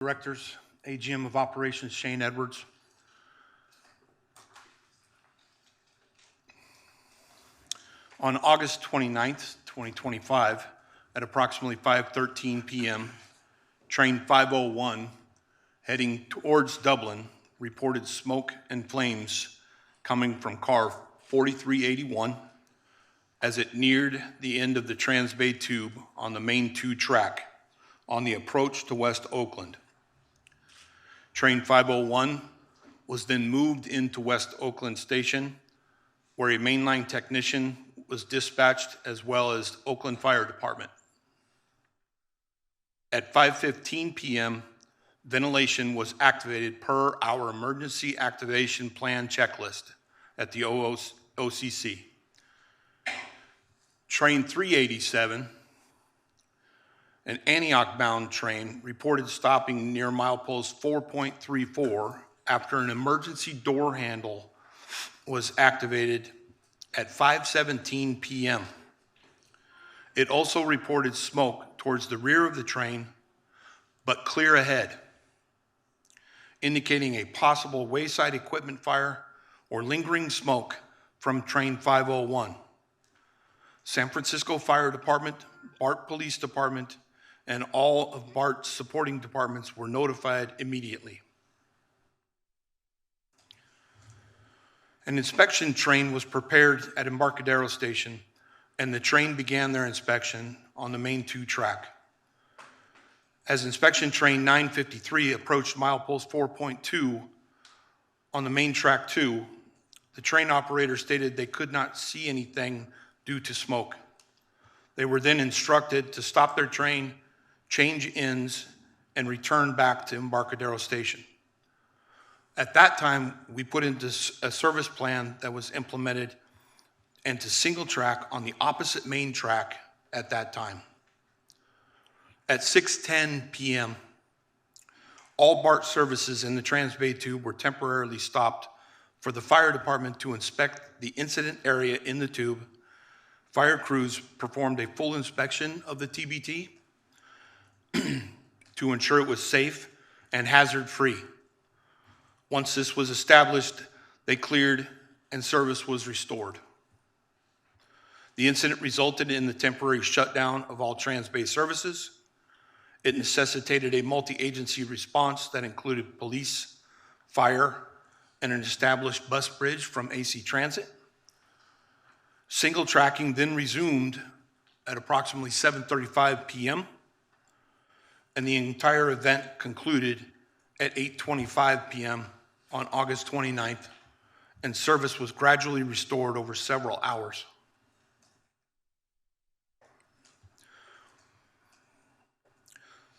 Directors, AGM of Operations Shane Edwards. On August 29th, 2025, at approximately 5:13 p.m., train 501 heading towards Dublin reported smoke and flames coming from car 4381 as it neared the end of the Transbay tube on the main 2 track on the approach to West Oakland. Train 501 was then moved into West Oakland Station, where a mainline technician was dispatched as well as Oakland Fire Department. At 5:15 p.m., ventilation was activated per our emergency activation plan checklist at the OCC. Train 387, an Antioch-bound train, reported stopping near milepost 4.34 after an emergency door handle was activated at 5:17 p.m. It also reported smoke towards the rear of the train, but clear ahead, indicating a possible wayside equipment fire or lingering smoke from train 501. San Francisco Fire Department, BART Police Department, and all of BART's supporting departments were notified immediately. An inspection train was prepared at Embarcadero Station, and the train began their inspection on the main 2 track. As inspection train 953 approached milepost 4.2 on the main track 2, the train operator stated they could not see anything due to smoke. They were then instructed to stop their train, change ends, and return back to Embarcadero Station. At that time, we put into a service plan that was implemented and to single track on the opposite main track at that time. At 6:10 p.m., all BART services in the Transbay tube were temporarily stopped for the fire department to inspect the incident area in the tube. Fire crews performed a full inspection of the TBT to ensure it was safe and hazard-free. Once this was established, they cleared and service was restored. The incident resulted in the temporary shutdown of all Transbay services. It necessitated a multi-agency response that included police, fire, and an established bus bridge from AC Transit. Single tracking then resumed at approximately 7:35 p.m., and the entire event concluded at 8:25 p.m. on August 29th, and service was gradually restored over several hours.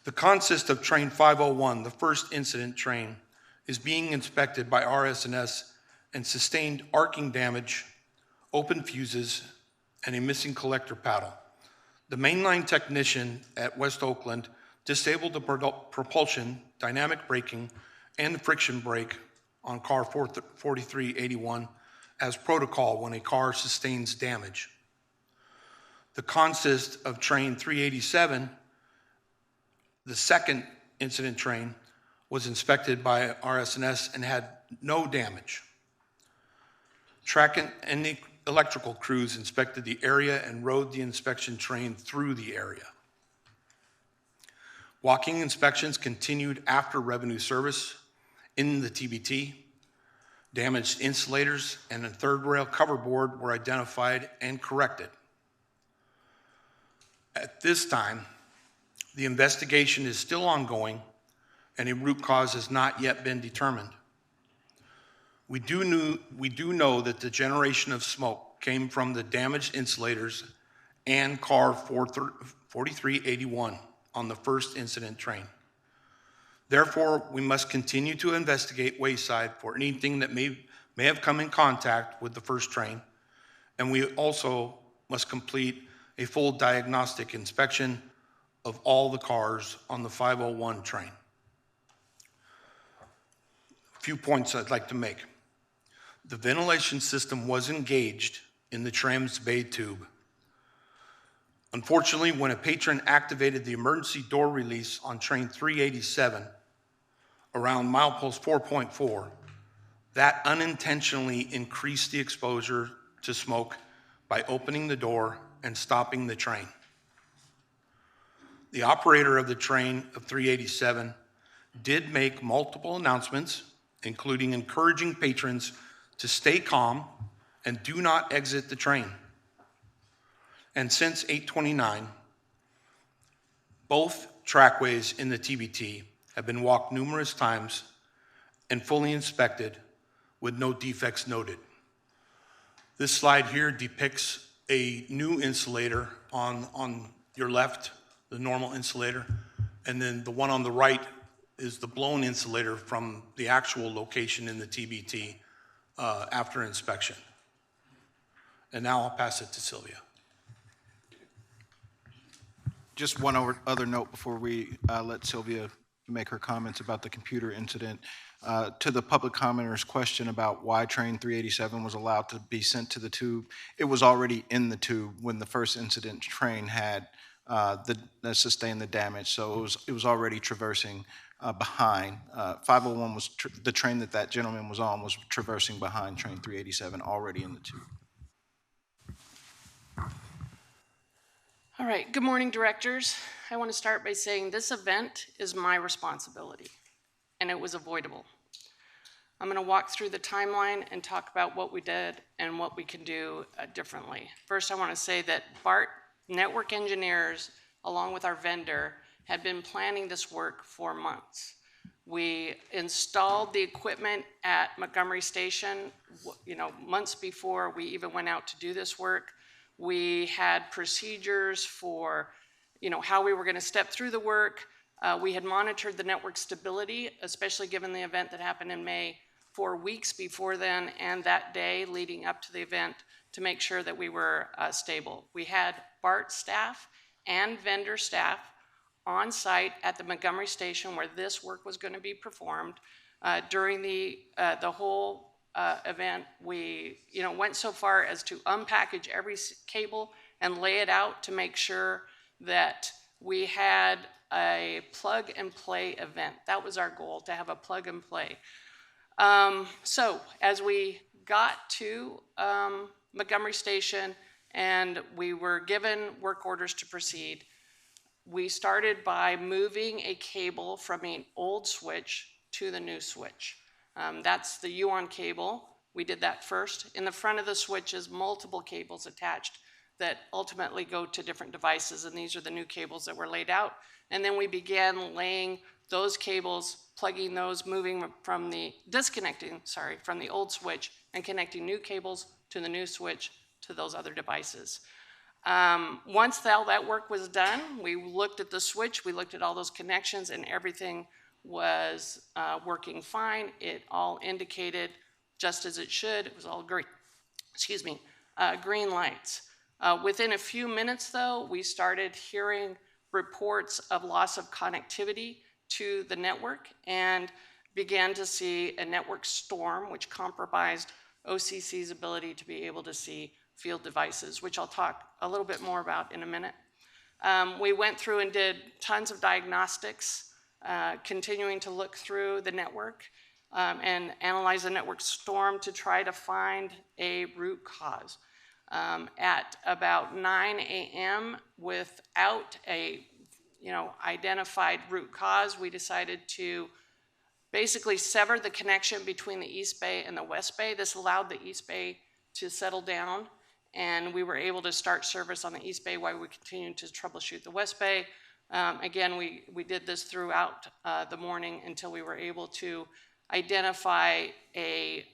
The consist of train 501, the first incident train, is being inspected by RS&S and sustained arcing damage, open fuses, and a missing collector paddle. The mainline technician at West Oakland disabled the propulsion, dynamic braking, and the friction brake on car 4381 as protocol when a car sustains damage. The consist of train 387, the second incident train, was inspected by RS&S and had no damage. Track and the electrical crews inspected the area and rode the inspection train through the area. Walking inspections continued after revenue service in the TBT. Damaged insulators and a third rail cover board were identified and corrected. At this time, the investigation is still ongoing and a root cause has not yet been determined. We do know that the generation of smoke came from the damaged insulators and car 4381 on the first incident train. Therefore, we must continue to investigate wayside for anything that may have come in contact with the first train, and we also must complete a full diagnostic inspection of all the cars on the 501 train. A few points I'd like to make. The ventilation system was engaged in the Transbay tube. Unfortunately, when a patron activated the emergency door release on train 387, around milepost 4.4, that unintentionally increased the exposure to smoke by opening the door and stopping the train. The operator of the train of 387 did make multiple announcements, including encouraging patrons to stay calm and do not exit the train. And since 8/29, both trackways in the TBT have been walked numerous times and fully inspected with no defects noted. This slide here depicts a new insulator on your left, the normal insulator, and then the one on the right is the blown insulator from the actual location in the TBT after inspection. And now I'll pass it to Sylvia. Just one other note before we let Sylvia make her comments about the computer incident. To the public commenter's question about why train 387 was allowed to be sent to the tube, it was already in the tube when the first incident train had sustained the damage, so it was already traversing behind. 501 was the train that gentleman was on was traversing behind train 387, already in the tube. All right, good morning, directors. I want to start by saying this event is my responsibility, and it was avoidable. I'm going to walk through the timeline and talk about what we did and what we can do differently. First, I want to say that BART network engineers, along with our vendor, had been planning this work for months. We installed the equipment at Montgomery Station, months before we even went out to do this work. We had procedures for, how we were going to step through the work. We had monitored the network stability, especially given the event that happened in May, for weeks before then and that day leading up to the event to make sure that we were stable. We had BART staff and vendor staff on site at the Montgomery Station where this work was going to be performed. During the whole event, we went so far as to unpackage every cable and lay it out to make sure that we had a plug and play event. That was our goal, to have a plug and play. So as we got to Montgomery Station and we were given work orders to proceed, we started by moving a cable from an old switch to the new switch. That's the UON cable. We did that first. In the front of the switch is multiple cables attached that ultimately go to different devices, and these are the new cables that were laid out. And then we began laying those cables, plugging those, disconnecting from the old switch and connecting new cables to the new switch to those other devices. Once all that work was done, we looked at the switch, we looked at all those connections, and everything was working fine. It all indicated just as it should. It was all green, green lights. Within a few minutes, though, we started hearing reports of loss of connectivity to the network and began to see a network storm, which compromised OCC's ability to be able to see field devices, which I'll talk a little bit more about in a minute. We went through and did tons of diagnostics, continuing to look through the network and analyze the network storm to try to find a root cause. At about 9 a.m., without a identified root cause, we decided to basically sever the connection between the East Bay and the West Bay. This allowed the East Bay to settle down, and we were able to start service on the East Bay while we continued to troubleshoot the West Bay. Again, we did this throughout the morning until we were able to identify a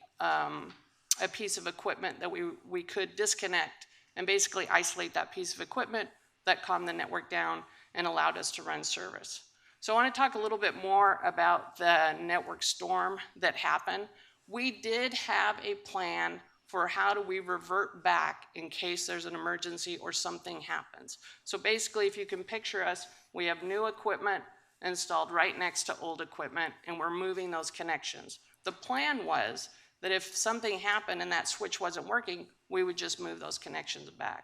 piece of equipment that we could disconnect and basically isolate that piece of equipment that calmed the network down and allowed us to run service. So I want to talk a little bit more about the network storm that happened. We did have a plan for how do we revert back in case there's an emergency or something happens. So basically, if you can picture us, we have new equipment installed right next to old equipment, and we're moving those connections. The plan was that if something happened and that switch wasn't working, we would just move those connections back.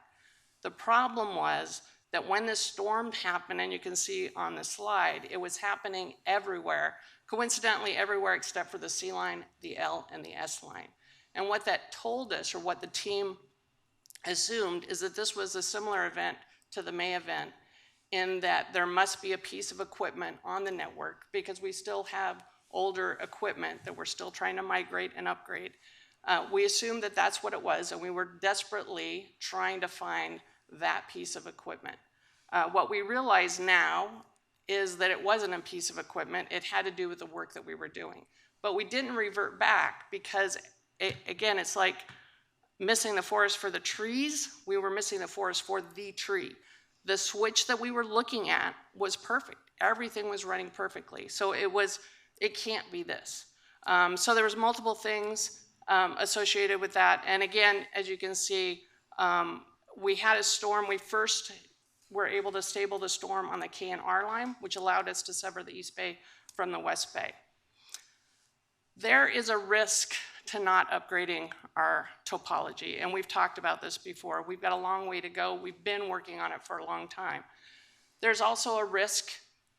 The problem was that when this storm happened, and you can see on the slide, it was happening everywhere, coincidentally everywhere except for the C line, the L, and the S line. And what that told us, or what the team assumed, is that this was a similar event to the May event, in that there must be a piece of equipment on the network, because we still have older equipment that we're still trying to migrate and upgrade. We assumed that that's what it was, and we were desperately trying to find that piece of equipment. What we realize now is that it wasn't a piece of equipment. It had to do with the work that we were doing. But we didn't revert back because, again, it's like missing the forest for the trees. We were missing the forest for the tree. The switch that we were looking at was perfect. Everything was running perfectly. So it can't be this. So there was multiple things associated with that. And again, as you can see, we had a storm. We first were able to stable the storm on the K and R line, which allowed us to sever the East Bay from the West Bay. There is a risk to not upgrading our topology, and we've talked about this before. We've got a long way to go. We've been working on it for a long time. There's also a risk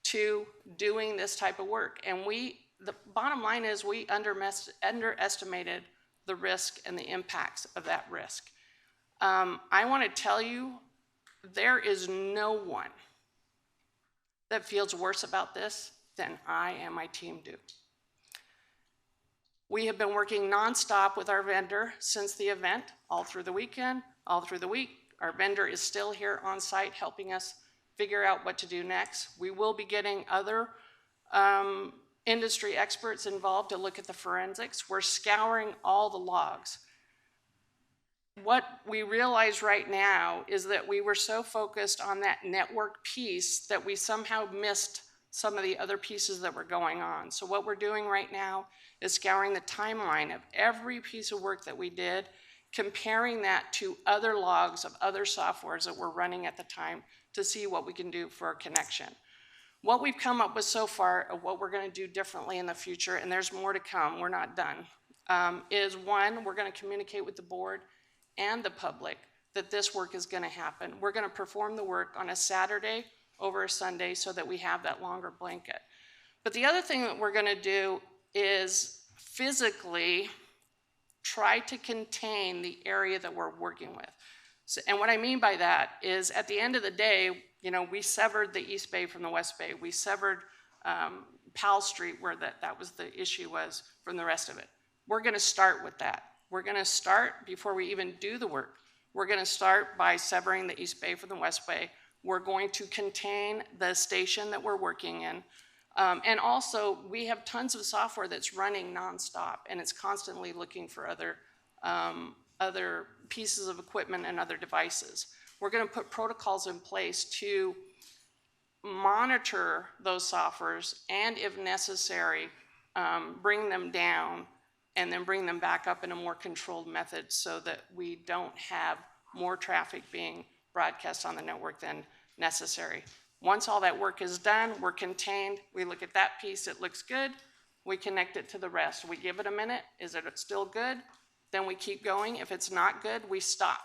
to doing this type of work, and the bottom line is we underestimated the risk and the impacts of that risk. I want to tell you, there is no one that feels worse about this than I and my team do. We have been working nonstop with our vendor since the event, all through the weekend, all through the week. Our vendor is still here on site helping us figure out what to do next. We will be getting other industry experts involved to look at the forensics. We're scouring all the logs. What we realize right now is that we were so focused on that network piece that we somehow missed some of the other pieces that were going on. So what we're doing right now is scouring the timeline of every piece of work that we did, comparing that to other logs of other softwares that were running at the time to see what we can do for a connection. What we've come up with so far of what we're going to do differently in the future, and there's more to come, we're not done, is one, we're going to communicate with the board and the public that this work is going to happen. We're going to perform the work on a Saturday over a Sunday so that we have that longer blanket. But the other thing that we're going to do is physically try to contain the area that we're working with. So, and what I mean by that is, at the end of the day, you know, we severed the East Bay from the West Bay. We severed Powell Street, where that was the issue was, from the rest of it. We're going to start with that. We're going to start before we even do the work. We're going to start by severing the East Bay from the West Bay. We're going to contain the station that we're working in. And also, we have tons of software that's running nonstop, and it's constantly looking for other pieces of equipment and other devices. We're going to put protocols in place to monitor those softwares, and if necessary, bring them down and then bring them back up in a more controlled method so that we don't have more traffic being broadcast on the network than necessary. Once all that work is done, we're contained, we look at that piece, it looks good, we connect it to the rest. We give it a minute, is it still good? Then we keep going. If it's not good, we stop.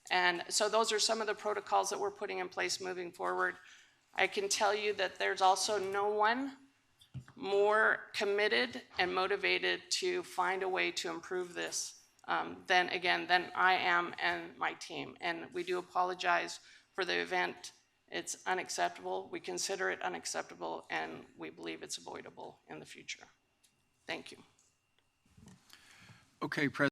And so those are some of the protocols that we're putting in place moving forward. I can tell you that there's also no one more committed and motivated to find a way to improve this than I am and my team. And we do apologize for the event. It's unacceptable. We consider it unacceptable, and we believe it's avoidable in the future. Thank you. Okay,